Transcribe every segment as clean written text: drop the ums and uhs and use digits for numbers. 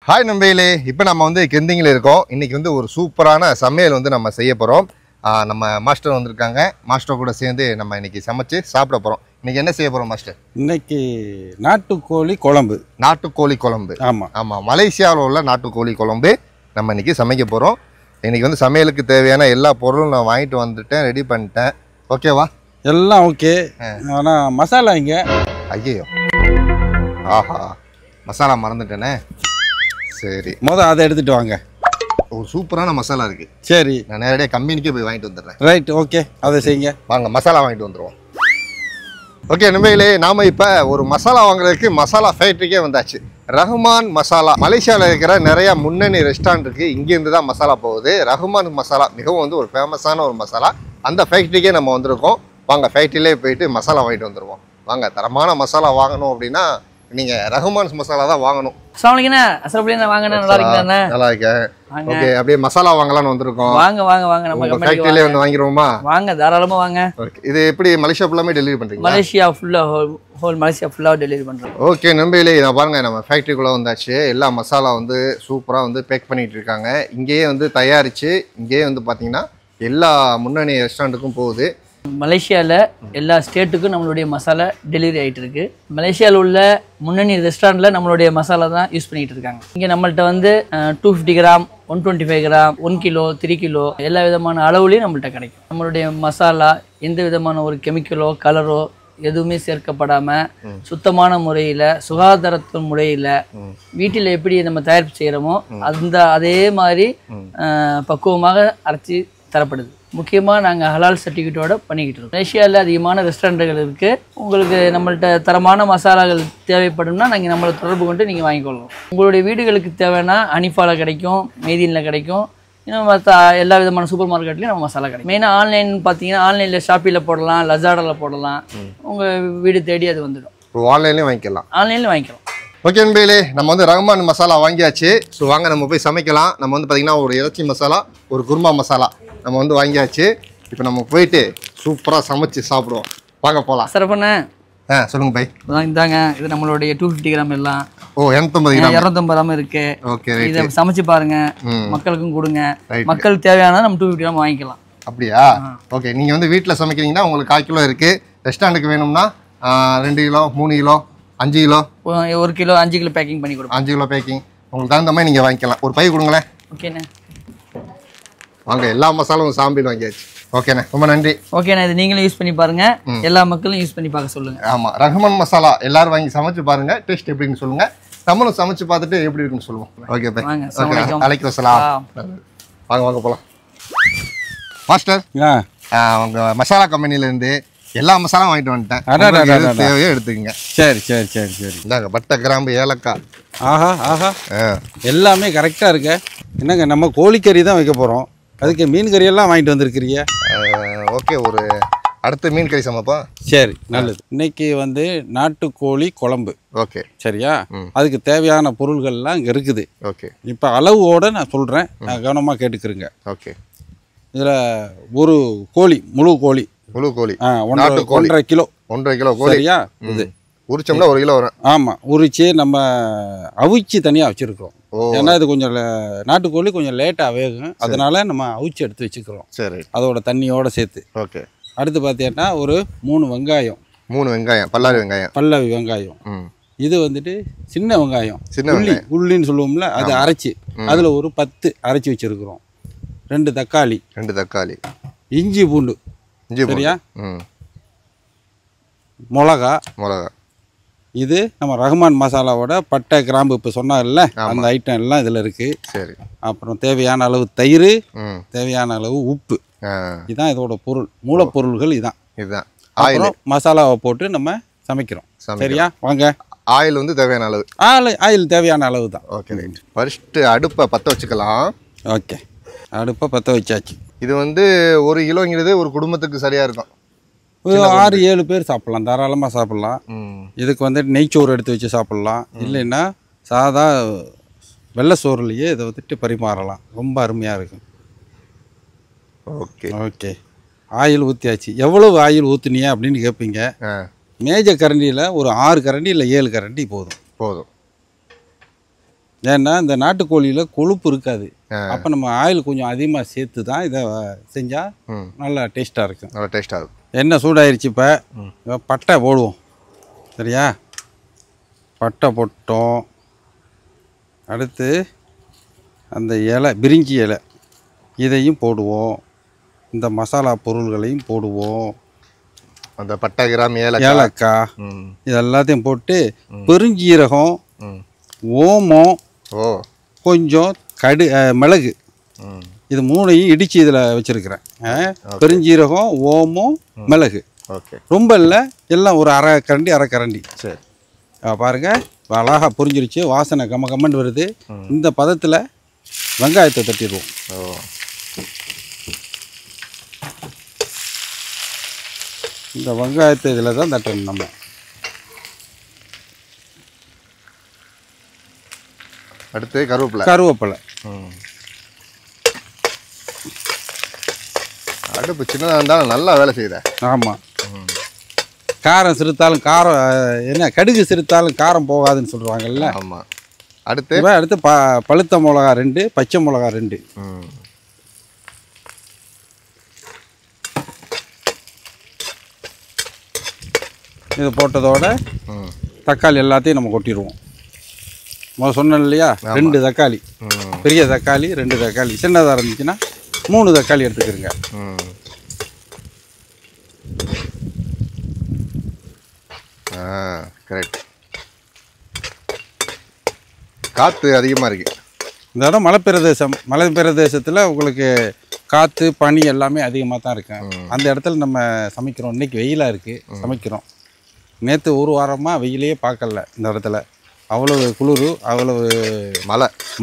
Hi நம்பையிலே, இப்போ நம்ம வந்து கெந்திங்கில் இருக்கோம். இன்றைக்கி வந்து ஒரு சூப்பரான சமையல் வந்து நம்ம செய்ய போகிறோம். நம்ம மாஸ்டர் வந்திருக்காங்க. மாஸ்டர் கூட சேர்ந்து நம்ம இன்றைக்கி சமைச்சு சாப்பிட போகிறோம். இன்றைக்கி என்ன செய்ய போகிறோம் மாஸ்டர்? இன்னைக்கு நாட்டுக்கோழி குழம்பு. நாட்டுக்கோழி குழம்பு. ஆமாம் ஆமாம், மலேசியாவில் உள்ள நாட்டுக்கோழி குழம்பு நம்ம இன்றைக்கி சமைக்க போகிறோம். இன்றைக்கி வந்து சமையலுக்கு தேவையான எல்லா பொருளும் நான் வாங்கிட்டு வந்துட்டேன், ரெடி பண்ணிட்டேன். ஓகேவா? எல்லாம் ஓகே. ஆனால் மசாலா இங்கே. ஐயோ, ஆஹா, மசாலா மறந்துட்டேனே. சரி, அதை எடுத்துகிட்டு வாங்க. ஒரு சூப்பரான மசாலா இருக்குது. சரி, நான் நேரடியாக கம்பெனிக்கே போய் வாங்கிட்டு வந்துடுறேன். ரைட், ஓகே, அதை செய்யுங்க. வாங்க மசாலா வாங்கிட்டு வந்துடுவோம். ஓகே நண்பர்களே, நாம் இப்போ ஒரு மசாலா வாங்குறதுக்கு மசாலா ஃபேக்ட்ரிக்கே வந்தாச்சு. ரஹ்மான் மசாலா. மலேசியாவில் இருக்கிற நிறையா முன்னணி ரெஸ்டாரண்ட் இருக்குது. இங்கேருந்து தான் மசாலா போகுது. ரஹ்மான் மசாலா மிகவும் வந்து ஒரு ஃபேமஸான ஒரு மசாலா. அந்த ஃபேக்ட்ரிக்கே நம்ம வந்திருக்கோம். வாங்க ஃபேக்ட்ரியிலே போயிட்டு மசாலா வாங்கிட்டு வந்துடுவோம். வாங்க, தரமான மசாலா வாங்கணும் அப்படின்னா நீங்கள் ரஹ்மான் மசாலா தான் வாங்கணும். நல்லா இருக்கேன். ஓகே, அப்படியே மசாலா வாங்கலாம்னு வந்திருக்கோம். வாங்க வாங்க வாங்க, நம்ம ஃபேக்டரியிலே வந்து வாங்கிடுவோமா? வாங்க, தாராளமா வாங்க. ஓகே, இது எப்படி மலேசியா ஃபுல்லாமே டெலிவரி பண்றீங்க? மலேசியா ஃபுல்லா, ஹோல் மலேசியா ஃபுல்லா டெலிவரி பண்றோம். ஓகே நண்பர்களே, நான் பாருங்க, நம்ம ஃபேக்டரிக்குள்ள வந்தாச்சு. எல்லா மசாலா வந்து சூப்பரா வந்து பேக் பண்ணிட்டு இருக்காங்க. இங்கேயே வந்து தயாரிச்சு இங்கேயே வந்து பாத்தீங்கன்னா எல்லா முன்னணி ரெஸ்டாரண்ட்டுக்கும் போகுது. மலேசியாவில் எல்லா ஸ்டேட்டுக்கும் நம்மளுடைய மசாலா டெலிவரி ஆகிட்டு இருக்கு. மலேசியாவில் உள்ள முன்னணி ரெஸ்டாரண்ட்டில் நம்மளுடைய மசாலா தான் யூஸ் பண்ணிகிட்டு இருக்காங்க. இங்கே நம்மள்ட்ட வந்து 250 கிராம், 125 கிராம், 1 கிலோ, 3 கிலோ எல்லா விதமான அளவுலையும் நம்மள்ட்ட கிடைக்கும். நம்மளுடைய மசாலா எந்த விதமான ஒரு கெமிக்கலோ கலரோ எதுவுமே சேர்க்கப்படாமல் சுத்தமான முறையில், சுகாதாரத்து முறையில் வீட்டில் எப்படி நம்ம தயாரிப்பு செய்கிறோமோ அதே மாதிரி பக்குவமாக அரைச்சி தரப்படுது. முக்கியமாக நாங்கள் ஹலால் சர்டிஃபிகேட்டோட பண்ணிக்கிட்டு இருக்கோம். மலேசியாவில் அதிகமான ரெஸ்டாரண்ட்டுகள் இருக்குது. உங்களுக்கு நம்மள்ட்ட தரமான மசாலாக்கள் தேவைப்படும்னா நாங்கள் நம்மளை தொடர்பு கொண்டு நீங்கள் வாங்கிக்கொள்ளலாம். உங்களுடைய வீடுகளுக்கு தேவைன்னா அனிஃபாவில் கிடைக்கும், மெய்தீனில் கிடைக்கும், இன்னும் மற்ற எல்லா விதமான சூப்பர் மார்க்கெட்லேயும் நம்ம மசாலா கிடைக்கும். மெயினாக ஆன்லைன் பார்த்தீங்கன்னா ஆன்லைனில் ஷாப்பியில் போடலாம், லசாடாவில் போடலாம். உங்கள் வீடு தேடி அது வந்துடும். ஆன்லைன்லேயும் வாங்கிக்கலாம். ஆன்லைன்லேயும் வாங்கிக்கலாம். ஓகே நண்பர்களே, நம்ம வந்து ரஹ்மான் மசாலா வாங்கியாச்சு. ஸோ வாங்க நம்ம போய் சமைக்கலாம். நம்ம வந்து பார்த்திங்கன்னா ஒரு இறைச்சி மசாலா, ஒரு குருமா மசாலா நம்ம வந்து வாங்கியாச்சு. இப்போ நம்ம போயிட்டு சூப்பராக சமைச்சு சாப்பிடுவோம். வாங்க போகலாம். சிறப்புண்ணே. சொல்லுங்க பை. இதாங்க, இது நம்மளுடைய 250 கிராம் எல்லாம். ஓ, 250 கிராம் இருக்கு. ஓகே, இதை சமைச்சு பாருங்க, மக்களுக்கும் கொடுங்க. மக்கள் தேவையான நம்ம 250 கிராம் வாங்கிக்கலாம். அப்படியா? ஓகே, நீங்கள் வந்து வீட்டில் சமைக்கிறீங்கன்னா உங்களுக்கு 1/4 கிலோ இருக்குது. ரெஸ்டாரண்ட்டுக்கு வேணும்னா 2 kilo, 3 kilo, 5 kilo, 1 kilo, 5 kilo packing பண்ணி கொடுப்போம். 5 கிலோ பேக்கிங் உங்களுக்கு தகுந்த மாதிரி நீங்கள் வாங்கிக்கலாம். ஒரு பை கொடுங்களேன். ஓகேண்ணே. வாங்க, எல்லா மசாலாவும் சாம்பில் வாங்கியாச்சு. ஓகேண்ணே, ரொம்ப நன்றி. ஓகேண்ணே, இது நீங்களும் யூஸ் பண்ணி பாருங்க, எல்லா மக்களும் யூஸ் பண்ணி பார்க்க சொல்லுங்க. ஆமாம், ரஹ்மான் மசாலா எல்லாரும் வாங்கி சமைச்சு பாருங்க, டேஸ்ட் எப்படின்னு சொல்லுங்க. நம்மளும் சமைச்சு பார்த்துட்டு எப்படி இருக்குன்னு சொல்லுவோம். Okay bye. அலைக்கும் சலாம். வாங்க வாங்க போகலாம். மாஸ்டர், உங்கள் மசாலா கம்பெனிலேருந்து எல்லா மசாலாவும் வாங்கிட்டு வந்துட்டேன். தேவையோ எடுத்துக்கங்க. சரி சரி சரி சரி. இந்தாங்க, பட்டை, கிராம்பு, ஏலக்காய். ஆஹா ஆஹா, எல்லாமே கரெக்டாக இருக்கு. என்னங்க, நம்ம கோழிக்கறி தான் வைக்க போகிறோம், அதுக்கு மீன் கறியெல்லாம் வாங்கிட்டு வந்திருக்கிறீங்க. ஓகே, ஒரு அடுத்த மீன் கறி சமைப்பா. சரி, நல்லது. இன்னைக்கு வந்து நாட்டுக்கோழி குழம்பு. ஓகே, சரியா? அதுக்கு தேவையான பொருள்கள்லாம் இங்கே இருக்குது. ஓகே, இப்போ அளவோடு நான் சொல்கிறேன், நான் கவனமாக கேட்டுக்கிறேங்க. ஓகே. இதில் ஒரு கோழி, முழு கோழி, 1.5 கிலோ. 1.5 கிலோ கோழி. சரியா? இது உரிச்சோம்னா 1 கிலோ வரும். ஆமாம், உரிச்சு நம்ம அவிச்சு தனியாக வச்சுருக்கோம். ஏன்னா இது கொஞ்சம் நாட்டுக்கோழி கொஞ்சம் லேட்டாக வேகும், அதனால நம்ம அவிச்சு எடுத்து வச்சுக்கிறோம். சரி, அதோட தண்ணியோடு சேர்த்து. ஓகே. அடுத்து பார்த்தீங்கன்னா ஒரு 3 வெங்காயம். 3 வெங்காயம், பல்லாரி வெங்காயம். இது வந்துட்டு சின்ன வெங்காயம், உள்ளின்னு சொல்லுவோம்ல, அது அரைச்சி அதில் ஒரு 10 அரைச்சி வச்சுருக்குறோம். 2 தக்காளி, இஞ்சி பூண்டு. சரியா? மிளகா. இது நம்ம ரஹ்மான் மசாலாவோட பட்டை, கிராம்பு இப்போ சொன்னார்ல, அந்த ஐட்டம் எல்லாம் இதில் இருக்குது. சரி. அப்புறம் தேவையான அளவு தயிர், தேவையான அளவு உப்பு. இதுதான் இதோட பொருள், மூலப்பொருள்கள் இதுதான். அப்புறம் மசாலாவை போட்டு நம்ம சமைக்கிறோம். சரியா? வாங்க. ஆயில் வந்து தேவையான அளவு. ஆயில் தேவையான அளவு தான். ஓகே, ஃபர்ஸ்ட்டு அடுப்பை பற்ற வச்சுக்கலாம். ஓகே, அடுப்பை பற்ற வச்சாச்சு. இது வந்து 1 கிலோங்கிறது ஒரு குடும்பத்துக்கு சரியாக இருக்கும். 6-7 பேர் சாப்பிட்லாம், தாராளமாக சாப்பிட்லாம். இதுக்கு வந்துட்டு நெய்ச்சோறு எடுத்து வச்சு சாப்பிட்லாம், இல்லைன்னா சாதா வெள்ளை சோறுலையே இதை வந்துட்டு பரிமாறலாம். ரொம்ப அருமையாக இருக்கும். Okay okay. ஆயில் ஊற்றியாச்சு. எவ்வளவு ஆயில் ஊற்றுனியா அப்படின்னு கேட்பீங்க. மேஜ கரண்டியில் ஒரு 6 கரண்டி இல்லை 7 கரண்டி போதும். ஏன்னா இந்த நாட்டுக்கோழியில் கொழுப்பு இருக்காது. அப்போ நம்ம ஆயில் கொஞ்சம் அதிகமாக சேர்த்து தான் இதை செஞ்சால் நல்லா டேஸ்ட்டாக இருக்கும். நல்லா டேஸ்ட்டாக இருக்கும். எண்ணெய் சூடாயிருச்சு. இப்போ பட்டை போடுவோம். சரியா? பட்டை போட்டோம். அடுத்து அந்த இலை, பிரிஞ்சி இலை, இதையும் போடுவோம். இந்த மசாலா பொருள்களையும் போடுவோம். அந்த பட்டை, கிராம், ஏலக்காய் இது எல்லாத்தையும் போட்டு பெருஞ்சீரகம், ஓமம், கொஞ்சம் மிளகு, இது மூணையும் இடித்து இதில் வச்சுருக்கிறேன். பெருஞ்சீரகம், ஓமம், மிளகு. ரொம்ப இல்லை, எல்லாம் ஒரு அரை கரண்டி. சரி, பாருங்கள் அழகாக புரிஞ்சிருச்சு. வாசனை கம்மன்னு வருது. இந்த பதத்தில் வெங்காயத்தை தட்டிடுவோம். இந்த வெங்காயத்தை இதில் தான் தட்டணும் நம்ம. அடுத்து கருவேப்பிலை. அடுப்பு சின்னதாக இருந்தாலும் நல்லா வேலை செய்யுத. ஆமாம், காரம் சிறுத்தாலும் கடுகு சிறுத்தாலும் காரம் போகாதுன்னு சொல்லுவாங்கல்ல. ஆமாம். அடுத்து பழுத்த மிளகா 2, பச்சை மிளகா 2. இது போட்டதோட தக்காளி எல்லாத்தையும் நம்ம கொட்டிடுவோம். சொன்னேன் இல்லையா, 2 தக்காளி, பெரிய தக்காளி 2 தக்காளி, சின்னதாக இருந்துச்சுன்னா 3 தக்காளி எடுத்துக்கிறங்க. கரெக்ட். காற்று அதிகமாக இருக்குது. இந்த இடம் மலை பிரதேசத்தில் உங்களுக்கு காற்று, பனி எல்லாமே அதிகமாக தான் இருக்கு. அந்த இடத்துல நம்ம சமைக்கிறோம். இன்றைக்கி வெயிலாக இருக்குது, சமைக்கிறோம். நேற்று ஒரு வாரமாக வெயிலே பார்க்கல. இந்த இடத்துல அவ்வளவு குளிர், அவ்வளவு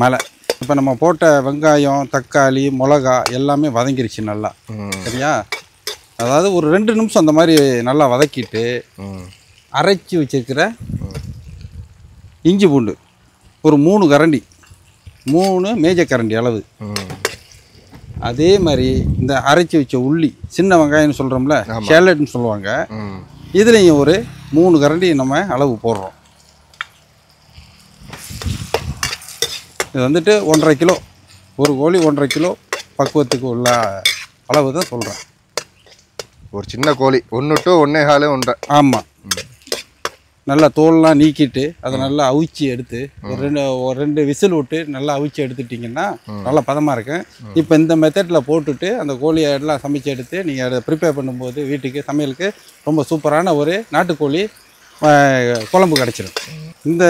மழை. இப்போ நம்ம போட்ட வெங்காயம், தக்காளி, மிளகா எல்லாமே வதங்கிருச்சு நல்லா. சரியா? அதாவது ஒரு 2 நிமிஷம் அந்த மாதிரி நல்லா வதக்கிட்டு அரைச்சி வச்சுருக்கிற இஞ்சி பூண்டு ஒரு 3 கரண்டி, 3 மேஜக்கரண்டி அளவு. அதே மாதிரி இந்த அரைச்சி வச்ச உள்ளி, சின்ன வெங்காயம்னு சொல்கிறோம்ல, ஷேலட்னு சொல்லுவாங்க, இதுலேயும் ஒரு 3 கரண்டி நம்ம அளவு போடுறோம். இது வந்துட்டு 1.5 கிலோ, ஒரு கோழி 1.5 கிலோ பக்குவத்துக்கு உள்ள அளவு தான் சொல்கிறேன். ஒரு சின்ன கோழி 1 to 1.25. ஆமாம். நல்லா தோல்லாம் நீக்கிட்டு அதை நல்லா அவிச்சி எடுத்து ஒரு 2 விசில் விட்டு நல்லா அவிச்சி எடுத்துட்டிங்கன்னா நல்லா பதமாக இருக்கும். இப்போ இந்த மெத்தடில் போட்டுட்டு அந்த கோழியை எல்லாம் சமைச்சு எடுத்து நீங்கள் அதை ப்ரிப்பேர் பண்ணும்போது வீட்டுக்கு சமையலுக்கு ரொம்ப சூப்பரான ஒரு நாட்டுக்கோழி குழம்பு கிடச்சிடும். இந்த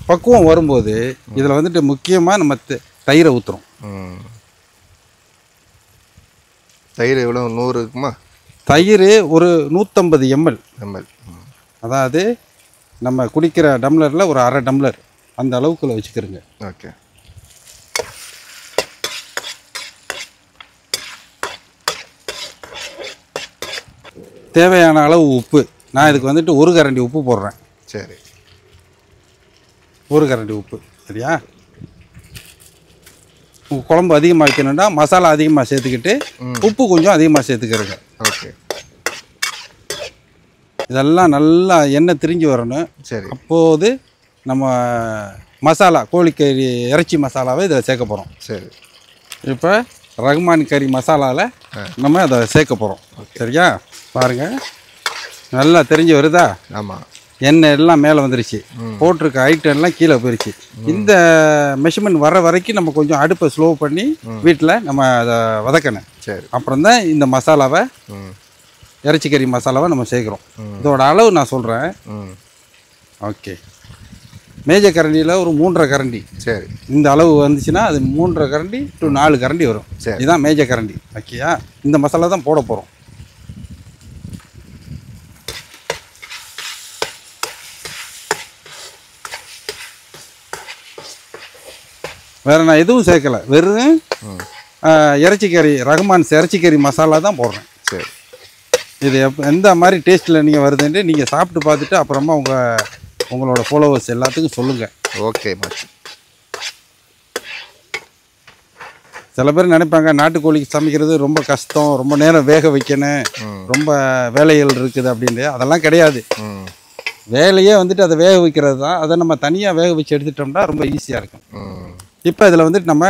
பக்குவம் வரும்போது இதில் வந்துட்டு முக்கியமாக நம்ம தயிரை ஊற்றுறோம். தயிர் எவ்வளோ? 100 இருக்குமா? தயிர் ஒரு 150 ml. அதாவது நம்ம குடிக்கிற டம்ளரில் ஒரு அரை டம்ளர் அந்த அளவுக்குள்ள வச்சுக்கிறோங்க. ஓகே. தேவையான அளவு உப்பு. நான் இதுக்கு வந்துட்டு 1 கரண்டி உப்பு போடுறேன். சரி, 1 கரண்டி உப்பு. சரியா? குழம்பு அதிகமாக வைக்கணும்னா மசாலா அதிகமாக சேர்த்துக்கிட்டு உப்பு கொஞ்சம் அதிகமாக சேர்த்துக்கிறேங்க. ஓகே. இதெல்லாம் நல்லா எண்ணெய் திரிஞ்சு வரணும். சரி. அப்போது நம்ம மசாலா, கோழிக்கறி இறைச்சி மசாலாவை இதில் சேர்க்க போகிறோம். சரி. இப்போ ரகுமான் கறி மசாலாவில் நம்ம அதை சேர்க்க போகிறோம். சரியா? பாருங்கள், நல்லா தெரிஞ்சு வருதா? ஆமாம். எண்ணெய் எல்லாம் மேலே வந்துருச்சு. போட்டிருக்க ஐட்டம் எல்லாம் கீழே போயிடுச்சு. இந்த மெஷர்மெண்ட் வர வரைக்கும் நம்ம கொஞ்சம் அடுப்பை ஸ்லோ பண்ணி வீட்டில் நம்ம அதை வதக்கணும். சரி. அப்புறம் தான் இந்த மசாலாவை, இறைச்சிக்கறி மசாலாவை நம்ம சேர்க்குறோம். இதோட அளவு நான் சொல்கிறேன். ஓகே. மேஜக்கரண்டியில் ஒரு 3.5 கரண்டி. சரி. இந்த அளவு வந்துச்சுன்னா அது 3.5 கரண்டி to 4 கரண்டி வரும். சரி. இதுதான் மேஜக்கரண்டி. ஓகேயா? இந்த மசாலா தான் போட போகிறோம். வேறு நான் எதுவும் சேர்க்கலை. வெறும் இறைச்சிக்கறி, ரகுமான் இறைச்சிக்கறி மசாலா தான் போடுறேன். சரி. இது எந்த மாதிரி டேஸ்ட்டில் நீங்கள் வருதுன்ட்டு நீங்கள் சாப்பிட்டு பார்த்துட்டு அப்புறமா உங்களோட ஃபாலோவர்ஸ் எல்லாத்துக்கும் சொல்லுங்கள். ஓகே. சில பேர் நினைப்பாங்க நாட்டுக்கோழிக்கு சமைக்கிறது ரொம்ப கஷ்டம், ரொம்ப நேரம் வேக வைக்கணும், ரொம்ப வேலைகள் இருக்குது அப்படின்ட்டு. அதெல்லாம் கிடையாது. வேலையே வந்துட்டு அதை வேக வைக்கிறது தான். அதை நம்ம தனியாக வேக வச்சு எடுத்துட்டோம்னா ரொம்ப ஈஸியாக இருக்கும். இப்போ இதில் வந்துட்டு நம்ம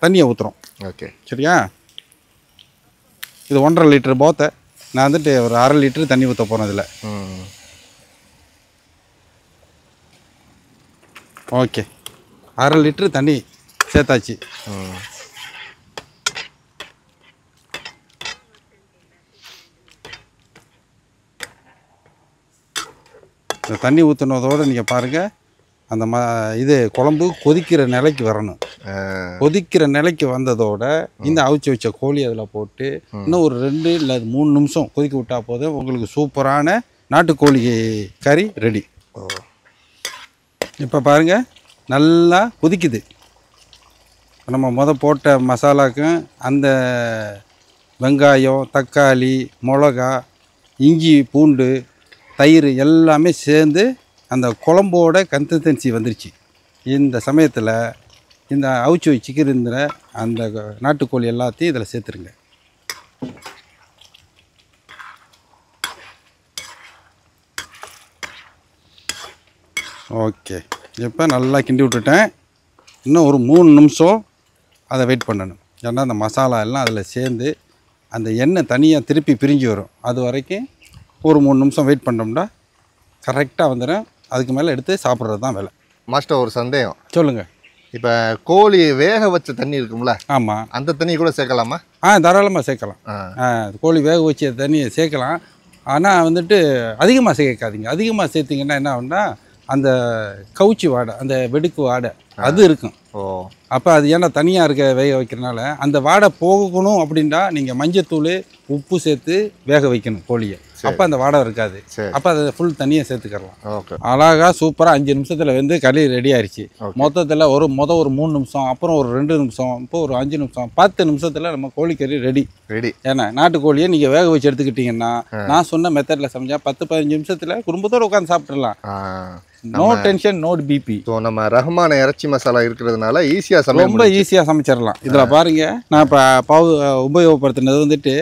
தண்ணியை ஊற்றுறோம். ஓகே, சரியா? இது 1.5 லிட்டர் போத்தை. நான் வந்துட்டு ஒரு 1/2 லிட்டர் தண்ணி ஊற்ற போகிறேன் இதில். ஓகே, 1/2 லிட்டர் தண்ணி சேர்த்தாச்சு. இந்த தண்ணி ஊற்றுனதோடு நீங்கள் பாருங்கள், அந்த இது குழம்பு கொதிக்கிற நிலைக்கு வரணும். கொதிக்கிற நிலைக்கு வந்ததோட இந்த அவிச்சு வச்ச கோழி அதில் போட்டு இன்னும் ஒரு 2 இல்லை 3 நிமிஷம் கொதிக்க விட்டால் போதும், உங்களுக்கு சூப்பரான நாட்டுக்கோழி கறி ரெடி. இப்போ பாருங்கள், நல்லா கொதிக்குது. நம்ம போட்ட மசாலாக்கும் அந்த வெங்காயம், தக்காளி, மிளகா, இஞ்சி, பூண்டு, தயிர் எல்லாமே சேர்ந்து அந்த குழம்போட கன்சிஸ்டன்சி வந்துருச்சு. இந்த சமயத்தில் இந்த அவிச்சு வச்சுக்கிற அந்த நாட்டுக்கோழி எல்லாத்தையும் இதில் சேர்த்துருங்க. ஓகே, இப்போ நல்லா கிண்டி விட்டுட்டேன். இன்னும் ஒரு 3 நிமிஷம் அதை வெயிட் பண்ணணும். ஏன்னா அந்த மசாலா எல்லாம் அதில் சேர்ந்து அந்த எண்ணெய் தனியாக திருப்பி பிரிஞ்சு வரும். அது வரைக்கும் ஒரு 3 நிமிஷம் வெயிட் பண்ணோம்னா கரெக்டாக வந்துடும். அதுக்கு மேலே எடுத்து சாப்பிட்றது தான் வேலை. மாஸ்டர், ஒரு சந்தேகம். சொல்லுங்கள். இப்போ கோழி வேக வச்ச தண்ணி இருக்கும்ல? ஆமாம். அந்த தண்ணி கூட சேர்க்கலாமா? தாராளமாக சேர்க்கலாம். கோழி வேக வச்ச தண்ணியை சேர்க்கலாம். ஆனால் வந்துட்டு அதிகமாக சேர்க்காதீங்க. அதிகமாக சேர்த்திங்கன்னா என்ன ஆகும்னா அந்த கவுச்சி வாடை, அந்த வெடுக்கு வாடை அது இருக்கும். அப்போ அது ஏன்னா தனியாக இருக்க வேக வைக்கிறனால அந்த வாடை போகணும் அப்படின்னா நீங்கள் மஞ்சத்தூள், உப்பு சேர்த்து வேக வைக்கணும் கோழியை. அப்போ அந்த வாடை இருக்காது. அப்போ அதை ஃபுல் தண்ணியை சேர்த்துக்கலாம். அழகாக சூப்பராக 5 நிமிஷத்தில் வந்து கறி ரெடி ஆயிடுச்சு. மொத்தத்தில் ஒரு 3 நிமிஷம், அப்புறம் ஒரு 2 நிமிஷம், இப்போ ஒரு 5 நிமிஷம், 10 நிமிஷத்தில் நம்ம கோழிக்கறி ரெடி. ஏன்னா நாட்டுக்கோழியை நீங்கள் வேக வச்சு எடுத்துக்கிட்டிங்கன்னா நான் சொன்ன மெத்தடில் சமைச்சா 10-15 நிமிஷத்தில் குடும்பத்தோடு உட்காந்து சாப்பிட்றலாம். No tension, no BP. So நம்ம ரஹ்மான் இறைச்சி மசாலா இருக்கிறதுனால ஈஸியாக ரொம்ப ஈஸியாக சமைச்சிடலாம். இதில் பாருங்க, நான் இப்போ உபயோகப்படுத்தினது வந்துட்டு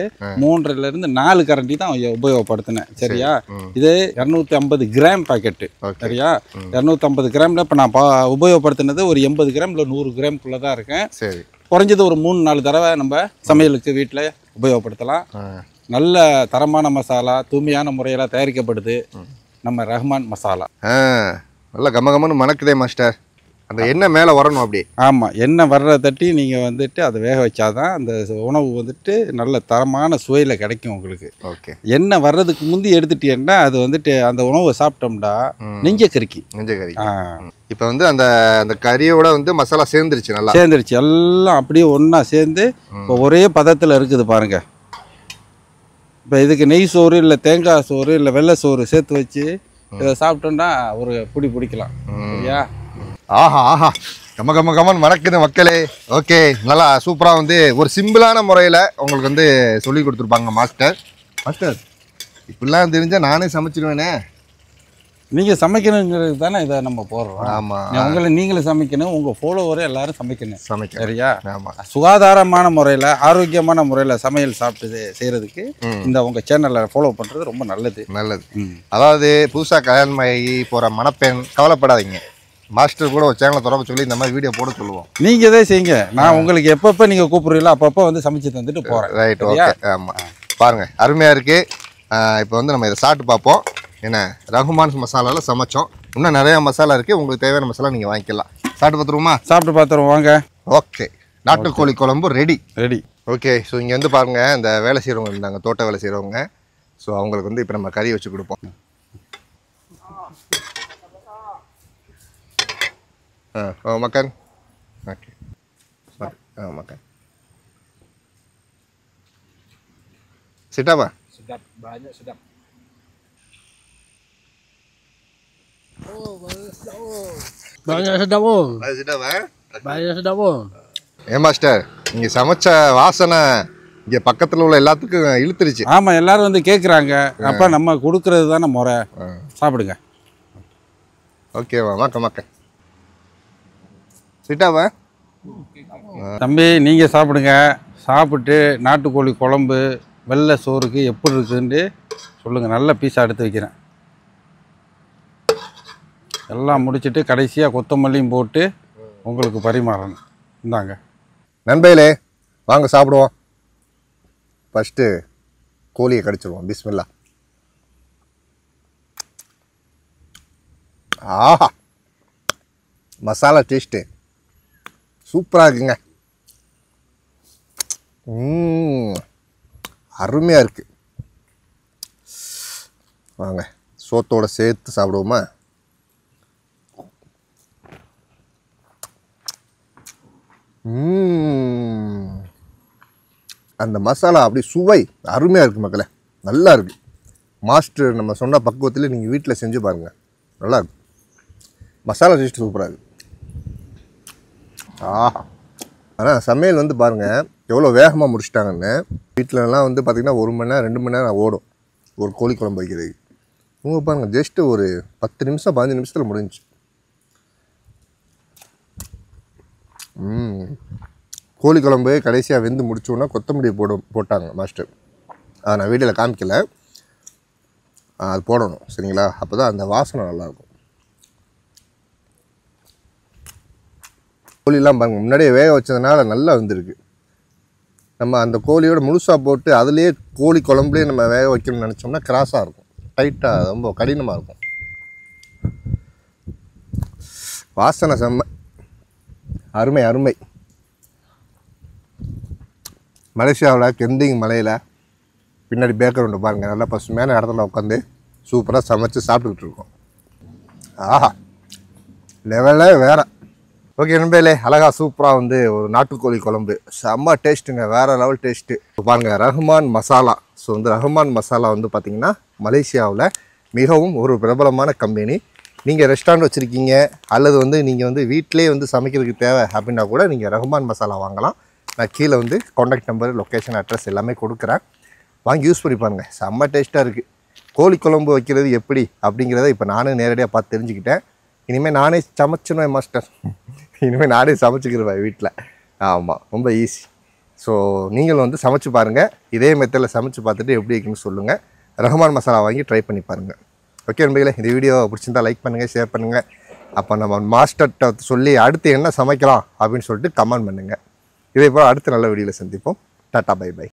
3.5 to 4 கரண்டி தான் உபயோகப்படுத்தினேன். சரியா? இது 250 கிராம் பாக்கெட்டு. சரியா? 250 கிராமில் இப்போ நான் உபயோகப்படுத்தினது ஒரு 80 கிராம் இல்லை 100 கிராம்குள்ளே தான் இருக்கேன். சரி, குறைஞ்சது ஒரு 3-4 தடவை நம்ம சமையலுக்கு வீட்டில் உபயோகப்படுத்தலாம். நல்ல தரமான மசாலா, தூய்மையான முறையில் தயாரிக்கப்படுது நம்ம ரஹ்மான் மசாலா. நல்லா கமகமன்னு மணக்குதே மாஸ்டர். அந்த எண்ணெய் மேலே வரணும் அப்படி. ஆமாம், எண்ணெய் வர்ற தட்டி நீங்கள் வந்துட்டு அதை வேக வச்சாதான் அந்த உணவு வந்துட்டு நல்ல தரமான சுவையில் கிடைக்கும் உங்களுக்கு. ஓகே, எண்ணெய் வர்றதுக்கு முந்தி எடுத்துட்டீங்கன்னா அது வந்துட்டு அந்த உணவை சாப்பிட்டோம்னா நெஞ்சக்கறிக்கு. இப்போ வந்து அந்த அந்த கறியோட வந்து மசாலா சேர்ந்துருச்சு, நல்லா சேர்ந்துருச்சு. எல்லாம் அப்படியே ஒன்றா சேர்ந்து இப்போ ஒரே பதத்தில் இருக்குது பாருங்க. இப்போ இதுக்கு நெய் சோறு இல்லை தேங்காய் சோறு இல்லை வெள்ளை சோறு சேர்த்து வச்சு இதை சாப்பிட்டோம்னா ஒரு பிடிக்கலாம். சரியா? ஆஹா ஆஹா, கமகமகமன் மணக்குது மக்களே. ஓகே, நல்லா சூப்பராக வந்து ஒரு சிம்பிளான முறையில் உங்களுக்கு வந்து சொல்லி கொடுத்துருப்பாங்க மாஸ்டர். மாஸ்டர், இப்படிலாம் தெரிஞ்சால் நானே சமைச்சிடுவேனே. நீங்கள் சமைக்கணுங்கிறது தானே இதை நம்ம போடுறோம். ஆமாம், நீங்களும் சமைக்கணும், உங்கள் ஃபாலோவரை எல்லாரும் சமைக்கணும். சரியா? ஆமாம், சுகாதாரமான முறையில், ஆரோக்கியமான முறையில் சமையல் சாப்பிட்டு செய்கிறதுக்கு இந்த உங்கள் சேனலை ஃபாலோ பண்ணுறது ரொம்ப நல்லது. அதாவது புதுசாக கல்யாணம் ஆகி போகிற மணப்பெண் கவலைப்படாதீங்க, மாஸ்டர் கூட ஒரு சேனலை தொடர்பு சொல்லி இந்த மாதிரி வீடியோ போட சொல்லுவோம். நீங்கள் இதே செய்யுங்க. நான் உங்களுக்கு எப்பப்போ நீங்கள் கூப்பிடுறீங்களோ அப்பப்போ வந்து சமைச்சு தந்துட்டு போகிறேன். Right, okay. ஆமாம், பாருங்கள், அருமையாக இருக்குது. இப்போ வந்து நம்ம இதை சாப்பிட்டு பார்ப்போம். என்ன, ரஹ்மான் மசாலாவில் சமைச்சோம். இன்னும் நிறையா மசாலா இருக்குது, உங்களுக்கு தேவையான மசாலா நீங்கள் வாங்கிக்கலாம். சாப்பிட்டு பார்த்துருவோமா? சாப்பிட்டு பார்த்துருவோம் வாங்க. ஓகே, நாட்டுக்கோழி குழம்பு ரெடி. ஓகே, ஸோ இங்கே வந்து பாருங்கள், இந்த வேலை செய்கிறவங்க இருந்தாங்க, தோட்ட வேலை செய்கிறவங்க. ஸோ அவங்களுக்கு வந்து இப்போ நம்ம கறி வச்சு கொடுப்போம். makan. Oke. Makan. Sedap apa? Sedap, banyak sedap. Oh, banyak sedap. Banyak sedap. Banyak sedap, Banyak sedap. Master, இங்கே சமைச்ச வாசனை இங்கே பக்கத்தில் உள்ள எல்லாத்துக்கும் இழுத்துருச்சு. ஆமாம், எல்லாரும் வந்து கேட்குறாங்க. அப்போ நம்ம கொடுக்கறது தானே முறை. சாப்பிடுங்க. ஓகேவா? மக்க சிட்டாவா? தம்பி, நீங்கள் சாப்பிடுங்க. சாப்பிட்டு நாட்டுக்கோழி குழம்பு வெள்ளை சோறுக்கு எப்படி இருக்குன்னு சொல்லுங்கள். நல்ல பீஸாக எடுத்து வைக்கிறேன். எல்லாம் முடிச்சுட்டு கடைசியாக கொத்தமல்லியும் போட்டு உங்களுக்கு பரிமாறணும். இந்தாங்க நண்பர்களே, வாங்க சாப்பிடுவோம். ஃபஸ்ட்டு கோழியை கடிச்சிடுவோம். பிஸ்மில்லா. ஆஹா, மசாலா டேஸ்ட்டு சூப்பராக இருக்குங்க. அருமையாக இருக்குது. வாங்க சோத்தோடு சேர்த்து சாப்பிடுவோமா? அந்த மசாலா அப்படி சுவை அருமையாக இருக்குது மக்களே. நல்லா இருக்குது. மாஸ்டர் நம்ம சொன்ன பக்குவத்தில் நீங்கள் வீட்டில் செஞ்சு பாருங்கள். நல்லாயிருக்கு. மசாலா டேஸ்ட்டு சூப்பராக இருக்குது. ஆஹா, ஆனால் சமையல் வந்து பாருங்கள் எவ்வளோ வேகமாக முடிச்சிட்டாங்கன்னு. வீட்டிலலாம் வந்து பார்த்திங்கன்னா 1 மணி நேரம் 2 மணி நேரம் ஓடும் ஒரு கோழி குழம்பு வைக்கிறதுக்கு. இவங்க பாருங்கள் ஜஸ்ட்டு ஒரு 10 நிமிஷம் 15 நிமிஷத்தில் முடிஞ்சிச்சு. கோழி குழம்பு கடைசியாக வெந்து முடிச்சோன்னா கொத்தமல்லி போட்டாங்க மாஸ்டர். அதை நான் வீடியோவில் காமிக்கல. அது போடணும் சரிங்களா? அப்போ தான் அந்த வாசனை நல்லாயிருக்கும். கோழிலாம் பாருங்கள் முன்னாடியே வேக வச்சதுனால நல்லா வந்துருக்கு. நம்ம அந்த கோழியோட முழுசாக போட்டு அதுலேயே கோழி குழம்புலேயே நம்ம வேக வைக்கணும்னு நினச்சோம்னா கிராஸாக இருக்கும், டைட்டாக ரொம்ப கடினமாக இருக்கும். வாசனை செம்ம அருமை அருமை. மலேசியாவில் கெந்திங் மலையில் பின்னாடி பேக்ரவுண்டு பாருங்கள், நல்லா பசுமையான இடத்துல உட்காந்து சூப்பராக சமைச்சு சாப்பிட்டுக்கிட்டு இருக்கோம். ஆஹா, லெவலே வேறு. ஓகே நண்பர்களே, அழகாக சூப்பராக வந்து ஒரு நாட்டுக்கோழி குழம்பு செம்ம டேஸ்ட்டுங்க, வேறு லெவல் டேஸ்ட்டு. பாருங்கள் ரஹ்மான் மசாலா. ஸோ வந்து ரஹ்மான் மசாலா வந்து பார்த்திங்கன்னா மலேசியாவில் மிகவும் ஒரு பிரபலமான கம்பெனி. நீங்கள் ரெஸ்டாரண்ட் வச்சுருக்கீங்க அல்லது வந்து நீங்கள் வந்து வீட்டிலே வந்து சமைக்கிறதுக்கு தேவை அப்படின்னா கூட நீங்கள் ரஹ்மான் மசாலா வாங்கலாம். நான் கீழே வந்து காண்டாக்ட் நம்பர், லொக்கேஷன், அட்ரஸ் எல்லாமே கொடுக்குறேன். வாங்கி யூஸ் பண்ணி பாருங்கள். செம்ம டேஸ்ட்டாக இருக்குது. கோழி குழம்பு வைக்கிறது எப்படி அப்படிங்கிறத இப்போ நானும் நேரடியாக பார்த்து தெரிஞ்சுக்கிட்டேன். இனிமேல் நானே சமைச்சிடுவேன் மாஸ்டர். இனிமேல் நானே சமைச்சிக்கிடுவேன் வீட்டில். ஆமாம், ரொம்ப ஈஸி. ஸோ நீங்களும் வந்து சமைச்சு பாருங்கள். இதே மெத்தடில் சமைச்சு பார்த்துட்டு எப்படி இருக்குன்னு சொல்லுங்கள். ரஹ்மான் மசாலா வாங்கி ட்ரை பண்ணி பாருங்கள். ஓகே நண்பர்களே, இந்த வீடியோ பிடிச்சிருந்தா லைக் பண்ணுங்கள், ஷேர் பண்ணுங்கள். அப்போ நம்ம மாஸ்டர்கிட்ட சொல்லி அடுத்து என்ன சமைக்கலாம் அப்படின்னு சொல்லிட்டு கமெண்ட் பண்ணுங்கள். இதே போல் அடுத்த நல்ல வீடியோவில் சந்திப்போம். Tata, bye by.